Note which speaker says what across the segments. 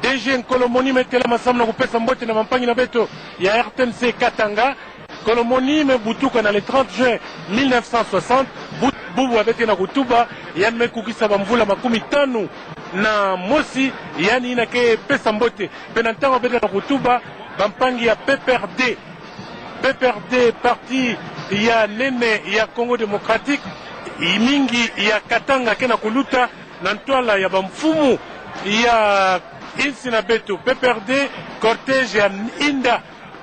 Speaker 1: DG Nkolomoni metela masamna kupesa mbote na mampangi na beto ya RTNC Katanga. Kolomoni me butuka na le 30 juin 1960 bubu abete na kutuba yani mekukisa bamvula makumi tanu na mosi yani inake pesa mbote penantango abete na kutuba bampangi ya PPRD parti ya nene ya Congo Démocratique mingi ya Katanga kena kuluta na ntwala ya bamfumu ya insi na beto PPRD cortège ya inda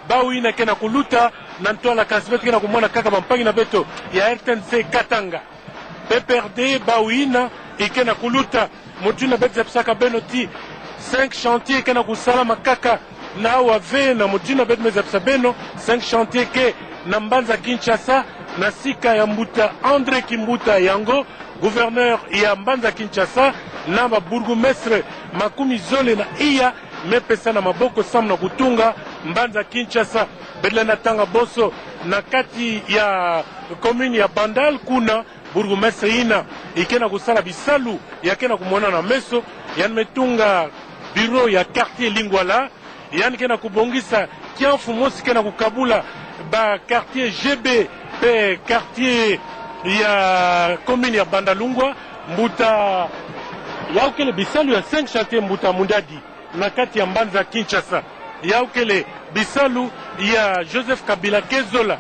Speaker 1: bawina kena kuluta na ntwala kasibeti kena kumwana kaka bampangi na beto ya RTNC Katanga PPRD bawina ikena kuluta mutuna beto zapsaka benoti 5 chantiers kena kusalama kaka na wave na mutuna beto mezapsa beno 5 chantiers ke na Mbanza Kinshasa na sika ya Mbuta André Kimbuta yango gouverneur ya Mbanza Kinshasa na bourgmestre makumi zole na iya mepesa na maboko sam na kutunga Mbanza Kinshasa bedla na tanga boso na kati ya commune ya Bandal kuna bourgmestre ina ikena kusala bisalu yakena kumona na meso yan metunga bureau ya quartier Lingwala yan kena kubongisa kianfu mosi kena kukabula ba quartier GB pe quartier ya commune ya Bandalungwa Mbuta yaukele bisalu ya 5 chantier Mbuta Mundadi na kati ya Mbanza Kinshasa yaukele bisalu ya Joseph Kabila Kezola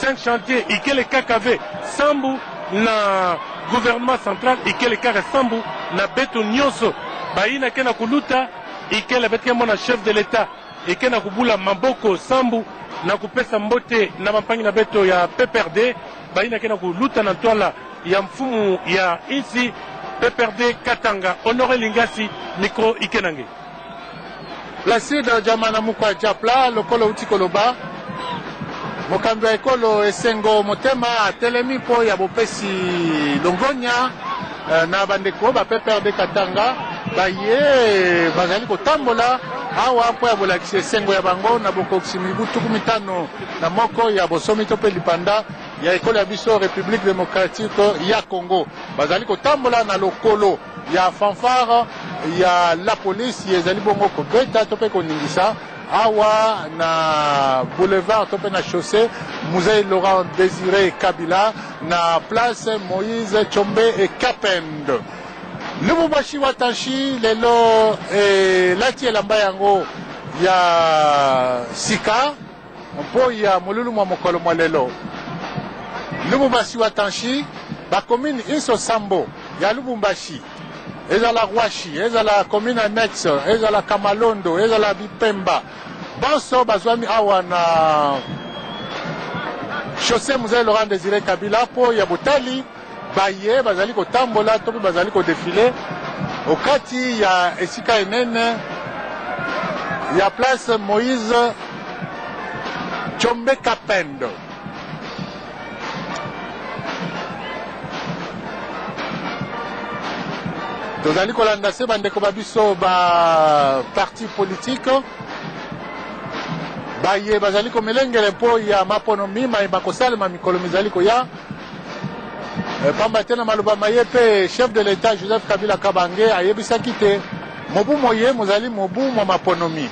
Speaker 1: 5 chantier ikele kakave sambu na gouvernement central ikele kaka sambu na beto nyonso baina kena kuluta ikele betke mona chef de l'état ikena kubula maboko sambu na kupesa mbote na mampangi na beto ya PPRD baina kena kuluta na twala ya mfumu ya insi PPRD Katanga. Honoré Lingasi micro ikenange
Speaker 2: Placide Jamana Mukwa Japla lokolo utikoloba mokambi ekolo esengo motema atelemi po ya bopesi longonya na bandeko ba PPRD Katanga baye bazali kotambola awa po ya bolakisi esengo ya bango na bokokisi mibutu 15 na moko ya bosomi to pe lipanda ya ekolo ya biso République démocratique ya Congo bazali kotambola na lokolo ya fanfare ya la police ezali bongo kobeta to pe koningisa awa na boulevard to pe na chaussée Musée Laurent Désiré Kabila na place Moïse Tshombe et Kapend. Lubumbashi watanshi lelo lati elamba yango ya sika mpo ya molulu mwa mokolo mwa lelo. Lubumbashi watanshi ba commune Inso Sambo ya Lubumbashi ezala Rwashi ezala commune annexe ezala Kamalondo ezala Bipemba banso bazwami awa na chaussée Musée Laurent Désiré Kabila po ya botali baye bazali kotambola to bazali ko défiler okati ya esika enene ya place Moïse Tshombe Kapendo. Tozali kolanda se bandeko babiso ba parti politique baye bazali komelengele po ya mapono mima bakosalema mikolo mizali koya pamba tena maloba maye pe chef de l'état Joseph Kabila Kabange ayebisaki te mobu moye mozali mobu mwa maponomi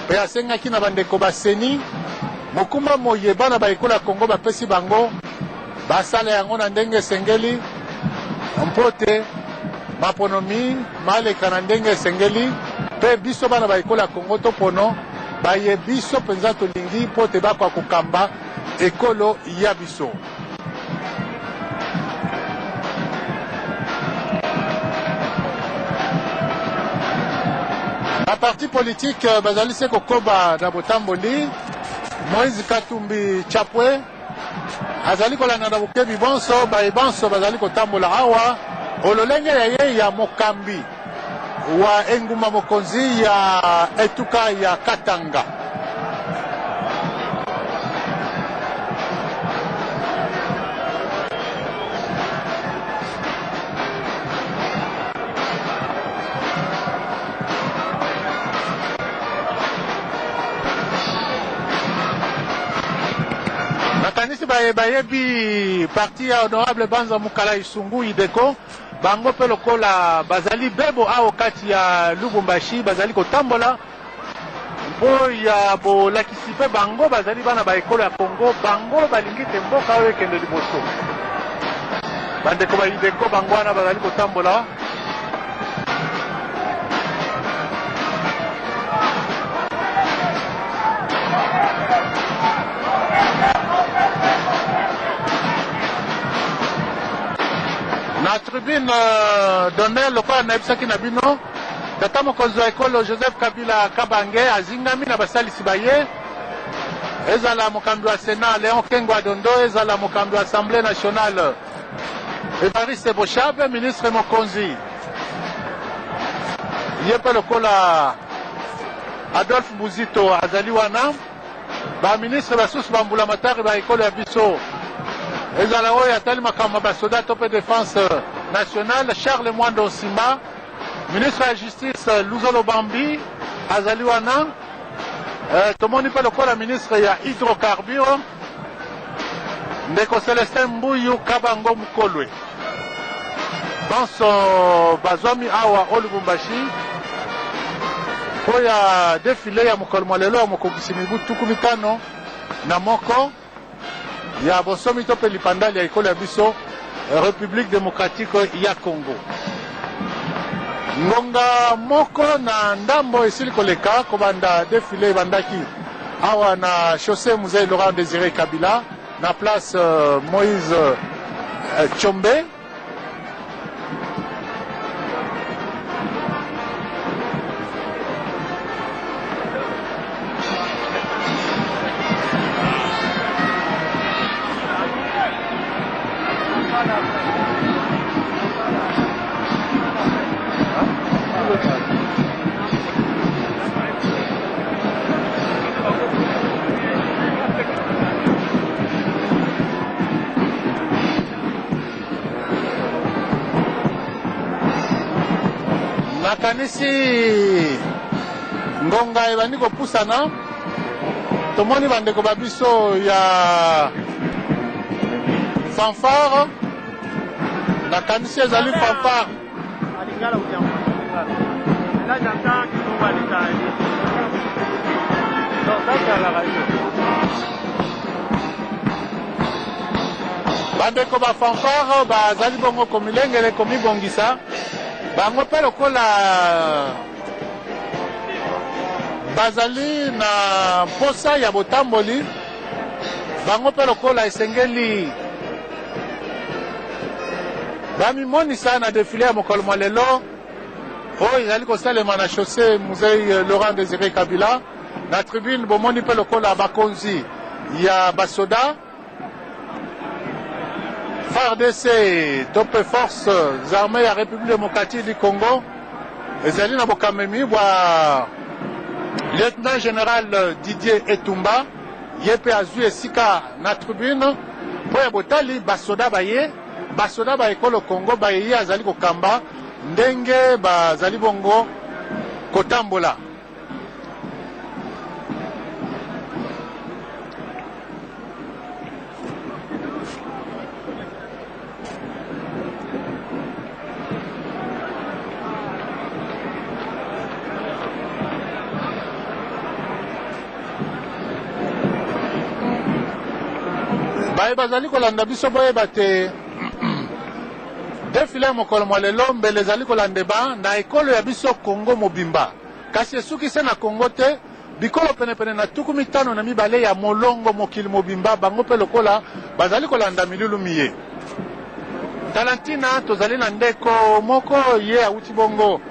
Speaker 2: pe asengaki na bandeko baseni mokuma moye bana baikola Congo bapesi bango basala yango na ndenge esengeli mpote maponomi maleka na ndenge esengeli pe biso bana baikola Congo to pono baye biso penza tolingi pote bakwa kokamba ekolo ya biso. La parti politique bazali se kokoba na botamboli Moïse Katumbi Chapwe azali kolanda na bukebi bonso baye bonso bazali kotambola awa ololenge ya mokambi wa enguma mokonzi ya etuka ya Katanga. Nakanisi bayebi parti ya honorable Banza Mukala Isungu Ideko bango pe lokola bazali bebo ao kati ya Lubumbashi bazali kotambola mpo ya bolakisi mpe bango bazali bana ba ekolo ya Congo bango balingi te mboka oyo ekende liboso bandeko baideko bango wana bazali kotambola na tribune d'honneur lokola nayebisaki na bino tata mokonzi wa ekolo Joseph Kabila Kabange azingami na basalisi baye ezala mokambi wa Sénat Léon Kengwa Dondo ezala mokambi wa Assemblée nationale Evariste Boshab ministre mokonzi ye mpe lokola Adolphe Buzito azali wana baministre basusu bambulamatari ba ekolo ya biso ezala oyo atali makambo basoda to mpe défense nationale Charles Mwando Nsima ministre ya justice Luzolo Bambi azali wana tomoni mpe lokola ministre ya hydrocarbure ndeko Celestin Mbuyu Kabango Mukolwe banso bazwami awa o Lubumbashi po ya defile ya mokolo mwa lelo ya mokokisi mibu 15 na moko ya bosomi to mpe lipandali ya ekolo ya biso République démocratique ya Congo ngonga moko na ndambo esili koleka kobanda defile ebandaki awa na chaussée Musée Laurent Désiré Kabila na place Moïse Tshombe nakanisi ngonga ebandi kopusana tomoni bandeko babiso ya fanfare nakanisi ezali fanfare bandeko bafanfare bazali bongo komilengele komibongisa bango mpe lokola bazali na mposa ya botamboli bango mpe lokola esengeli bamimonisa na defile ya mokolo mwa lelo oyo ezali kosalema na chaussée Musée Laurent Désiré Kabila na tribune bomoni mpe lokola bakonzi ya basoda FARDC tope forces armées ya République démocratique du Congo ezali na bokamemi bwa lieutenant général Didier Etumba ye mpe azwi esika na tribune mpo ya botali basoda baye basoda ba ekolo Congo baye ye azali kokamba ndenge bazali bongo kotambola baye bazali kolanda biso boyeba te defile ya mokolo mwa lelo mbele ezali kolandeba na ekolo ya biso Congo mobimba kasi esuki se na Congo te bikolo penepene na 52 ya molongo mokili mobimba bango mpe lokola bazali kolanda milulu miye talantina tozali na ndeko moko ye awuti bongo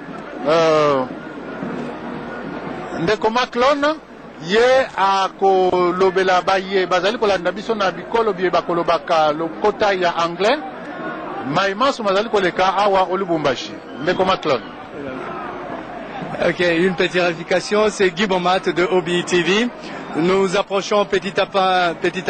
Speaker 2: ndeko Maclone ye akolobela baye bazali kolanda biso na bikolo bie bakolobaka lokota ya anglais maimaso mazali koleka awa o Lubumbashi ndeko Maclone.
Speaker 3: Ok, une petite vérification, c'est Guy Bomat de OBI TV. Nous approchons petit à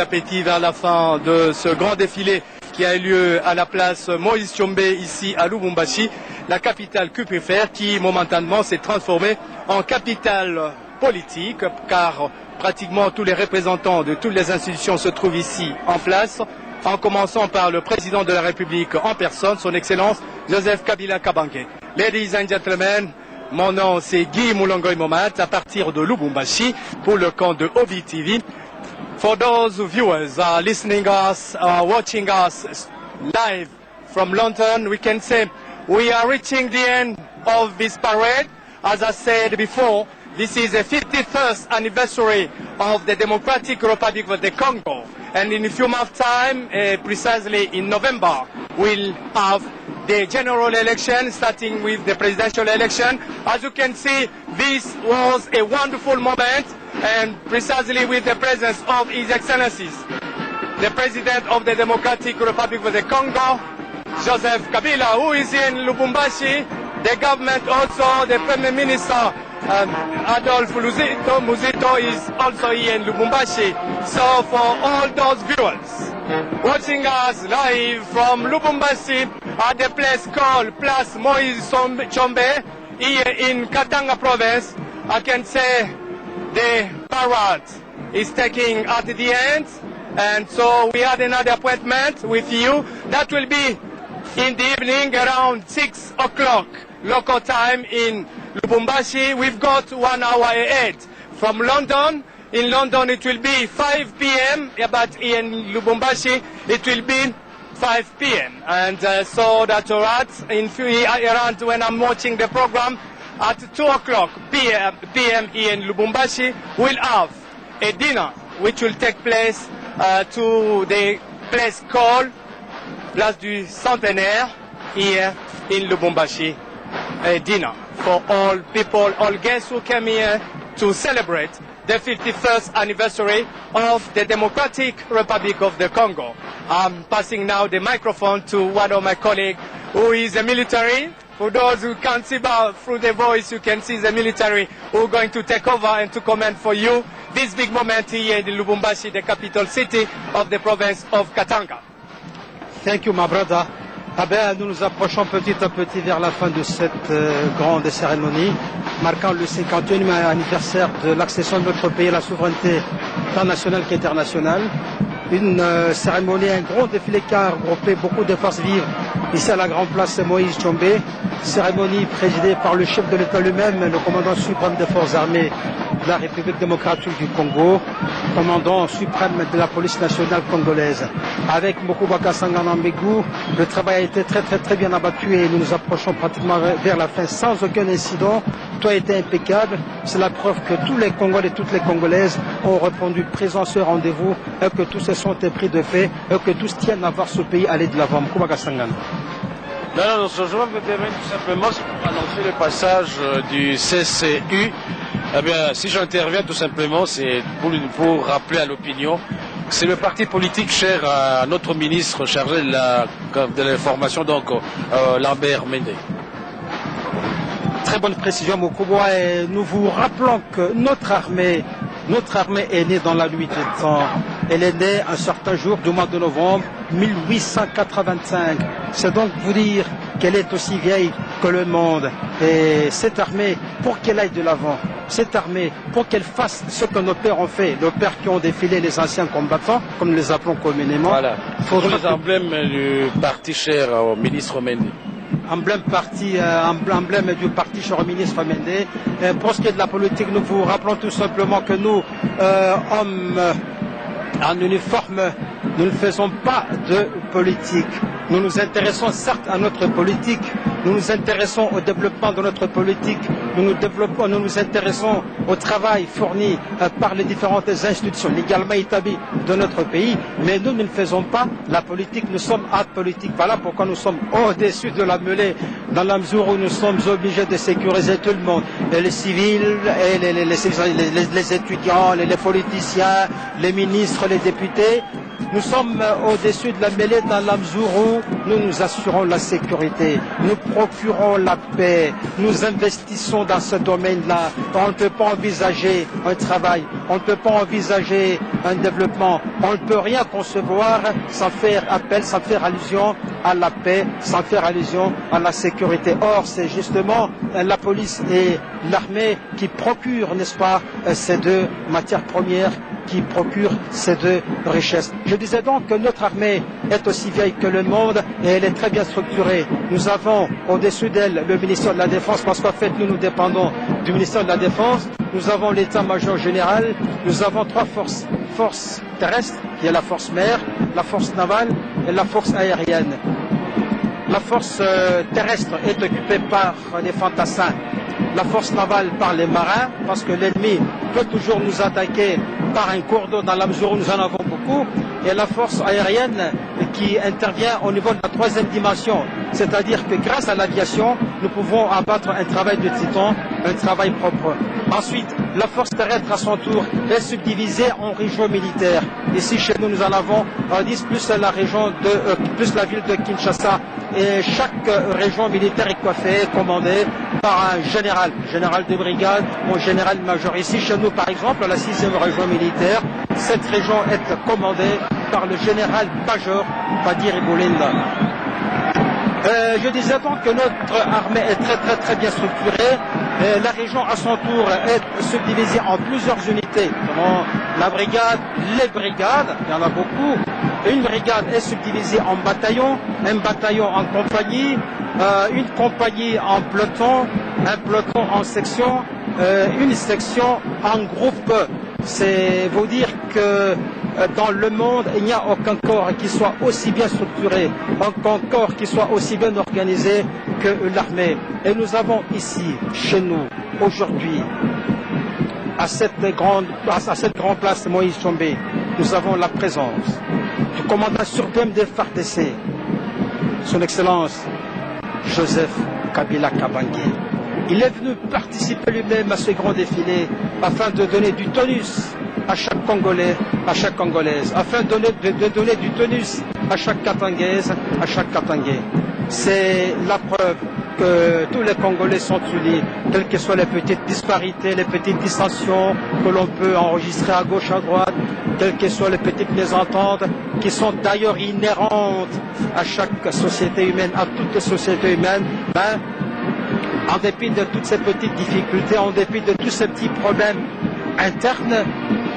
Speaker 3: petit vers la fin de ce grand défilé qui a eu lieu à la place Moïse Tshombe ici à Lubumbashi, la capitale cupifère qui momentanément s'est transformée en capitale politique car pratiquement tous les représentants de toutes les institutions se trouvent ici en place. en commençant par le président de la République en personne, son Excellence Joseph Kabila Kabange. Ladies and gentlemen, mon nom c'est Guy Moulongoy Momat à partir de Lubumbashi pour le camp de OBTV. For those viewers listening us, watching us live from London, we can say we are reaching the end of this parade. As I said before, this is the 51st anniversary of the Democratic Republic of the Congo. And in a few months' time, precisely in November, we'll have the general election, starting with the presidential election. As you can see, this was a wonderful moment, and precisely with the presence of His Excellencies, the President of the Democratic Republic of the Congo, Joseph Kabila, who is in Lubumbashi, the government also, the Prime Minister, Adolphe Muzito is also here in Lubumbashi. So for all those viewers watching us live from Lubumbashi at the place called Place Moïse Chombe here in Katanga province, I can say the parade is taking at the end, and so we had another appointment with you that will be in the evening around 6 o'clock local time in Lubumbashi. We've got 1 hour ahead from London. In London it will be 5 p.m. but in Lubumbashi it will be 5 p.m. And so that's all right. Around when I'm watching the program at 2 o'clock p.m. here in Lubumbashi, we'll have a dinner which will take place to the place called Place du Centenaire here in Lubumbashi. A dinner for all people, all guests who came here to celebrate the 51st anniversary of the Democratic Republic of the Congo. I'm passing now the microphone to one of my colleagues who is a military. For those who can't see through the voice, you can see the military who are going to take over and to comment for you this big moment here in Lubumbashi, the capital city of the province of Katanga.
Speaker 4: Thank you, my brother. Ah ben, nous nous approchons petit à petit vers la fin de cette grande cérémonie, marquant le 51e anniversaire de l'accession de notre pays à la souveraineté tant nationale qu'internationale. Une cérémonie, un grand défilé qui a regroupé beaucoup de forces vives ici à la grande place Moïse Chombe. Cérémonie présidée par le chef de l'État lui-même, le commandant suprême des forces armées de la République démocratique du Congo, commandant suprême de la police nationale congolaise. Avec Mokubaka Sangana Mbegu, le travail a été très bien abattu et nous nous approchons pratiquement vers la fin sans aucun incident. Tout a été impeccable. C'est la preuve que tous les Congolais et toutes les Congolaises ont répondu présent à ce rendez-vous et que tous se sont pris de fait et que tous tiennent à voir ce pays aller de l'avant. Mokubaka Sangana.
Speaker 5: Non, je me permets tout simplement pour annoncer le passage du CCU. Eh bien, si j'interviens tout simplement, c'est pour rappeler à l'opinion que c'est le parti politique cher à notre ministre chargé de l'information, donc Lambert Mende.
Speaker 4: Très bonne précision, Mokuboa, et nous vous rappelons que notre armée est née dans la nuit des temps. Elle est née un certain jour du mois de novembre 1885. C'est donc vous dire qu'elle est aussi vieille que le monde. Et cette armée, pour qu'elle aille de l'avant, cette armée, pour qu'elle fasse ce que nos pères ont fait, nos pères qui ont défilé les anciens combattants, comme nous les appelons communément. Voilà.
Speaker 5: Les emblèmes du parti cher au ministre Mende.
Speaker 4: Emblème du parti cher au ministre Mende. Pour ce qui est de la politique, nous vous rappelons tout simplement que nous, hommes en uniforme, nous ne faisons pas de politique. Nous nous intéressons certes à notre politique, nous nous intéressons au développement de notre politique, nous nous intéressons au travail fourni par les différentes institutions légalement établies de notre pays, mais nous ne faisons pas la politique, nous sommes apolitiques. Voilà pourquoi nous sommes au-dessus de la mêlée, dans la mesure où nous sommes obligés de sécuriser tout le monde, et les civils, et les étudiants, les politiciens, les ministres, les députés. Nous sommes au-dessus de la mêlée dans la mesure où nous nous assurons la sécurité, nous procurons la paix, nous investissons dans ce domaine-là. On ne peut pas envisager un travail, on ne peut pas envisager un développement, on ne peut rien concevoir sans faire appel, sans faire allusion à la paix, sans faire allusion à la sécurité. Or, c'est justement la police et l'armée qui procurent, n'est-ce pas, ces deux matières premières qui procure ces deux richesses. Je disais donc que notre armée est aussi vieille que le monde et elle est très bien structurée. Nous avons au-dessus d'elle le ministère de la Défense, parce qu'en fait nous dépendons du ministère de la Défense. Nous avons l'état-major général, nous avons trois forces terrestres, qui est la force mer, la force navale et la force aérienne. La force terrestre est occupée par les fantassins, la force navale par les marins, parce que l'ennemi peut toujours nous attaquer par un cours d'eau dans la mesure où nous en avons beaucoup, et la force aérienne qui intervient au niveau de la troisième dimension, c'est-à-dire que grâce à l'aviation, nous pouvons abattre un travail de titan, un travail propre. Ensuite, la force terrestre à son tour est subdivisée en régions militaires. Ici, chez nous, nous en avons 10 plus la région plus la ville de Kinshasa. Et chaque région militaire est coiffée, commandée par un général de brigade ou général-major. Ici, chez nous, par exemple, la 6e région militaire, cette région est commandée par le général-major Padir Ibolinda. Je disais donc que notre armée est très bien structurée. La région à son tour est subdivisée en plusieurs unités. La brigade, les brigades, il y en a beaucoup. Une brigade est subdivisée en bataillons, un bataillon en compagnie, une compagnie en peloton, un peloton en section, une section en groupe. C'est vous dire que dans le monde, il n'y a aucun corps qui soit aussi bien structuré, aucun corps qui soit aussi bien organisé que l'armée. Et nous avons ici, chez nous, aujourd'hui, à cette grande place Moïse Tshombe, nous avons la présence du commandant suprême des FARDC, son Excellence Joseph Kabila Kabange. Il est venu participer lui-même à ce grand défilé afin de donner du tonus à chaque Congolais, à chaque Congolaise, afin de donner du tonus à chaque Katangaise, à chaque Katangais. C'est la preuve que tous les Congolais sont unis, quelles que soient les petites disparités, les petites dissensions que l'on peut enregistrer à gauche, à droite, quelles que soient les petites mésententes, qui sont d'ailleurs inhérentes à chaque société humaine, à toutes les sociétés humaines, en dépit de toutes ces petites difficultés, en dépit de tous ces petits problèmes internes,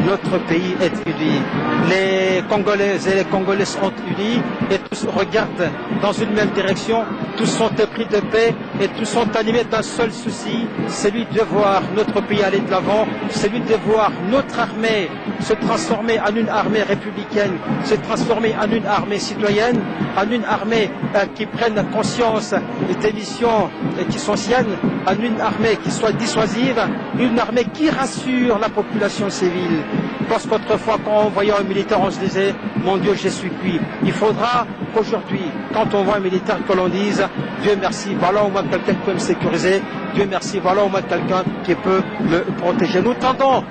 Speaker 4: notre pays est uni. Les Congolaises et les Congolais sont unis et tous regardent dans une même direction, tous sont épris de paix et tous sont animés d'un seul souci, celui de voir notre pays aller de l'avant, celui de voir notre armée se transformer en une armée républicaine, se transformer en une armée citoyenne, en une armée qui prenne conscience des missions qui sont siennes, en une armée qui soit dissuasive, une armée qui rassure la population civile. Parce qu'autrefois, quand on voyait un militaire, on se disait « Mon Dieu, je suis cuit ». Il faudra qu'aujourd'hui, quand on voit un militaire, que l'on dise « Dieu merci, voilà au moins quelqu'un qui peut me sécuriser. Dieu merci, voilà au moins quelqu'un qui peut me protéger ». Nous tendons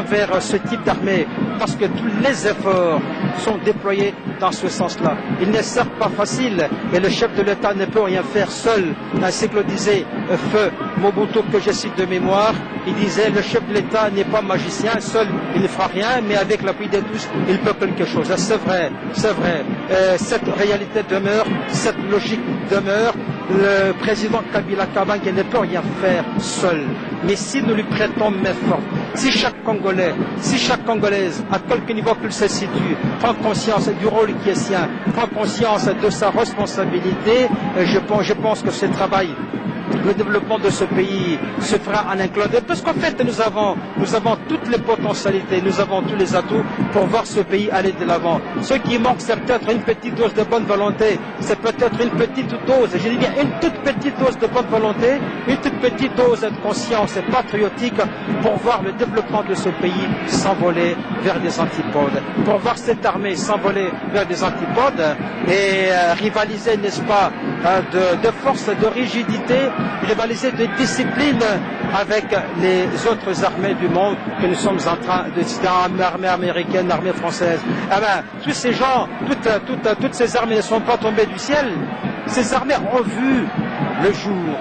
Speaker 4: vers ce type d'armée parce que tous les efforts sont déployés dans ce sens-là. Il n'est certes pas facile et le chef de l'État ne peut rien faire seul. Ainsi que le disait Feu Mobutu, que je cite de mémoire, il disait le chef de l'État n'est pas magicien, seul il ne fera rien, mais avec l'appui de tous, il peut quelque chose. C'est vrai. Cette réalité demeure, cette logique demeure. Le président Kabila Kabange ne peut rien faire seul. Mais si nous lui prêtons main forte, si chaque Congolais, si chaque Congolaise, à quelque niveau qu'il se situe, prend conscience du rôle qui est sien, prend conscience de sa responsabilité, je pense que ce travail, le développement de ce pays se fera en un clin d'œil, parce qu'en fait nous avons toutes les potentialités, nous avons tous les atouts pour voir ce pays aller de l'avant. Ce qui manque, c'est peut-être une petite dose de bonne volonté, c'est peut-être une petite dose, je dis bien une toute petite dose de bonne volonté, une toute petite dose de conscience patriotique pour voir le développement de ce pays s'envoler vers des antipodes, pour voir cette armée s'envoler vers des antipodes et rivaliser, n'est-ce pas, de force, de rigidité, rivaliser de discipline avec les autres armées du monde que nous sommes en train de citer, l'armée américaine, l'armée française. Tous ces gens, toutes ces armées ne sont pas tombées du ciel. Ces armées ont vu le jour.